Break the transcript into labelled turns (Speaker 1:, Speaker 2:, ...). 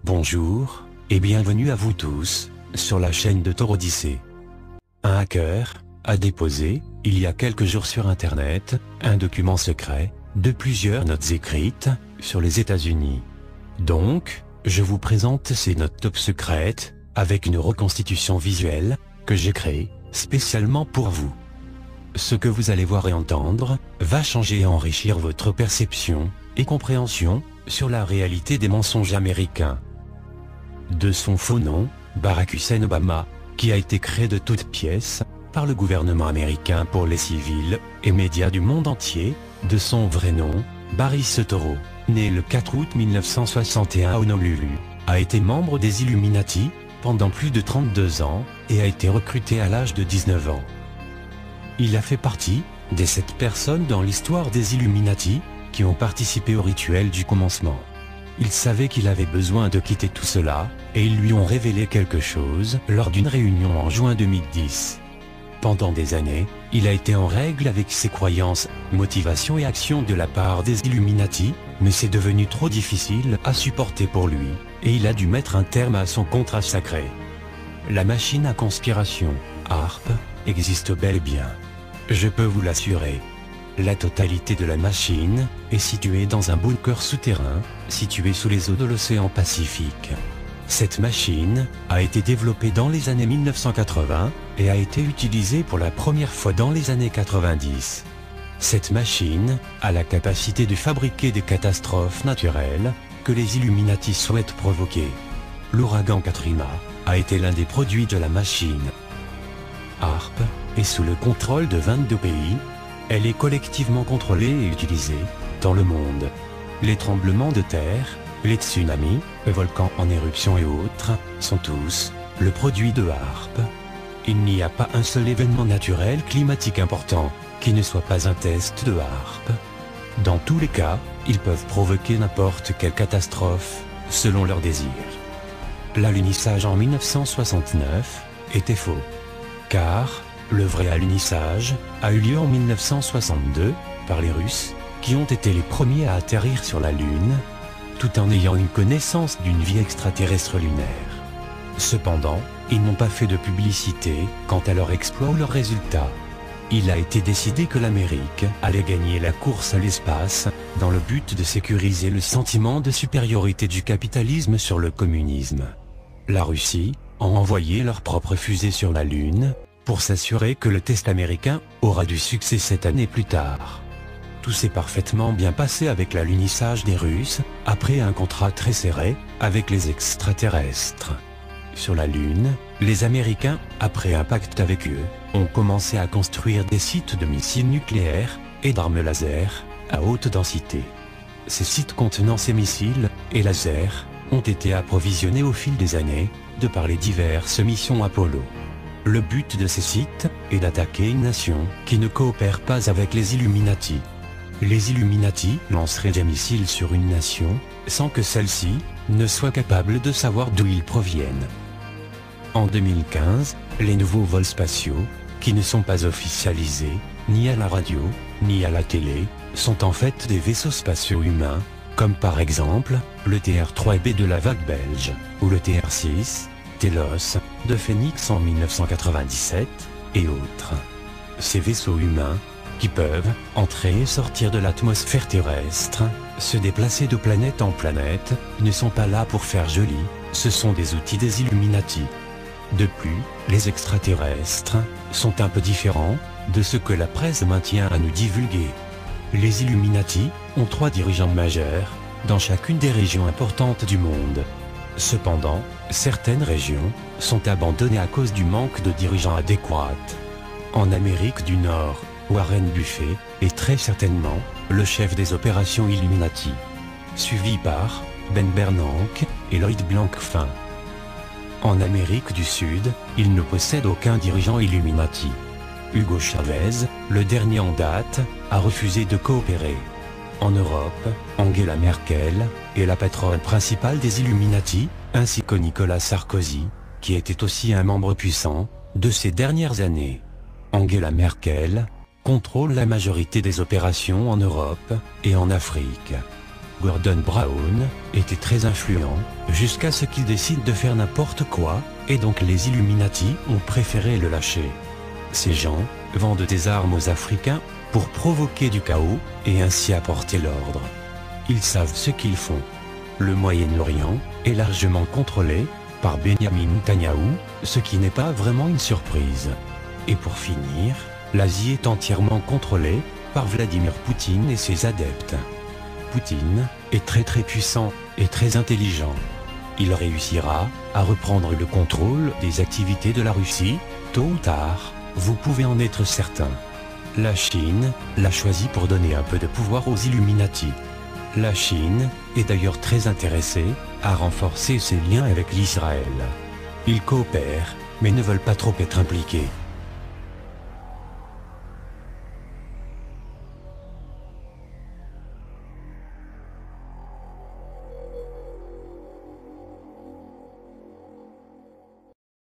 Speaker 1: Bonjour, et bienvenue à vous tous, sur la chaîne de Tor Odyssey. Un hacker a déposé, il y a quelques jours sur Internet, un document secret, de plusieurs notes écrites, sur les États-Unis. Donc, je vous présente ces notes top secrètes, avec une reconstitution visuelle, que j'ai créée, spécialement pour vous. Ce que vous allez voir et entendre, va changer et enrichir votre perception, et compréhension, sur la réalité des mensonges américains. De son faux nom, Barack Hussein Obama, qui a été créé de toutes pièces, par le gouvernement américain pour les civils, et médias du monde entier, de son vrai nom, Barry Soetoro, né le 4 août 1961 à Honolulu, a été membre des Illuminati, pendant plus de 32 ans, et a été recruté à l'âge de 19 ans. Il a fait partie, des 7 personnes dans l'histoire des Illuminati, qui ont participé au rituel du commencement. Il savait qu'il avait besoin de quitter tout cela, et ils lui ont révélé quelque chose lors d'une réunion en juin 2010. Pendant des années, il a été en règle avec ses croyances, motivations et actions de la part des Illuminati, mais c'est devenu trop difficile à supporter pour lui, et il a dû mettre un terme à son contrat sacré. La machine à conspiration, HAARP, existe bel et bien. Je peux vous l'assurer. La totalité de la machine est située dans un bunker souterrain, situé sous les eaux de l'océan Pacifique. Cette machine a été développée dans les années 1980 et a été utilisée pour la première fois dans les années 90. Cette machine a la capacité de fabriquer des catastrophes naturelles que les Illuminati souhaitent provoquer. L'ouragan Katrina a été l'un des produits de la machine. HAARP est sous le contrôle de 22 pays. Elle est collectivement contrôlée et utilisée, dans le monde. Les tremblements de terre, les tsunamis, les volcans en éruption et autres, sont tous le produit de HAARP. Il n'y a pas un seul événement naturel climatique important, qui ne soit pas un test de HAARP. Dans tous les cas, ils peuvent provoquer n'importe quelle catastrophe, selon leur désir. L'alunissage en 1969 était faux. Car le vrai alunissage a eu lieu en 1962 par les Russes, qui ont été les premiers à atterrir sur la Lune, tout en ayant une connaissance d'une vie extraterrestre lunaire. Cependant, ils n'ont pas fait de publicité quant à leur exploit ou leurs résultats. Il a été décidé que l'Amérique allait gagner la course à l'espace, dans le but de sécuriser le sentiment de supériorité du capitalisme sur le communisme. La Russie a envoyé leur propre fusée sur la Lune, pour s'assurer que le test américain aura du succès cette année plus tard. Tout s'est parfaitement bien passé avec l'alunissage des Russes, après un contrat très serré avec les extraterrestres. Sur la Lune, les Américains, après un pacte avec eux, ont commencé à construire des sites de missiles nucléaires et d'armes laser à haute densité. Ces sites contenant ces missiles et lasers ont été approvisionnés au fil des années, de par les diverses missions Apollo. Le but de ces sites est d'attaquer une nation qui ne coopère pas avec les Illuminati. Les Illuminati lanceraient des missiles sur une nation, sans que celle-ci ne soit capable de savoir d'où ils proviennent. En 2015, les nouveaux vols spatiaux, qui ne sont pas officialisés, ni à la radio, ni à la télé, sont en fait des vaisseaux spatiaux humains, comme par exemple, le TR-3B de la vague belge, ou le TR-6, Telos, de Phoenix en 1997, et autres. Ces vaisseaux humains, qui peuvent entrer et sortir de l'atmosphère terrestre, se déplacer de planète en planète, ne sont pas là pour faire joli, ce sont des outils des Illuminati. De plus, les extraterrestres sont un peu différents de ce que la presse maintient à nous divulguer. Les Illuminati ont 3 dirigeants majeurs, dans chacune des régions importantes du monde. Cependant, certaines régions sont abandonnées à cause du manque de dirigeants adéquats. En Amérique du Nord, Warren Buffett est très certainement le chef des opérations Illuminati, suivi par Ben Bernanke et Lloyd Blankfein. En Amérique du Sud, il ne possède aucun dirigeant Illuminati. Hugo Chavez, le dernier en date, a refusé de coopérer. En Europe, Angela Merkel est la patronne principale des Illuminati, ainsi que Nicolas Sarkozy, qui était aussi un membre puissant de ces dernières années. Angela Merkel contrôle la majorité des opérations en Europe et en Afrique. Gordon Brown, était très influent, jusqu'à ce qu'il décide de faire n'importe quoi, et donc les Illuminati ont préféré le lâcher. Ces gens vendent des armes aux Africains pour provoquer du chaos et ainsi apporter l'ordre. Ils savent ce qu'ils font. Le Moyen-Orient est largement contrôlé par Benyamin Netanyahou, ce qui n'est pas vraiment une surprise. Et pour finir, l'Asie est entièrement contrôlée par Vladimir Poutine et ses adeptes. Poutine est très puissant et très intelligent. Il réussira à reprendre le contrôle des activités de la Russie, tôt ou tard, vous pouvez en être certain. La Chine l'a choisi pour donner un peu de pouvoir aux Illuminati. La Chine est d'ailleurs très intéressée à renforcer ses liens avec l'Israël. Ils coopèrent, mais ne veulent pas trop être impliqués.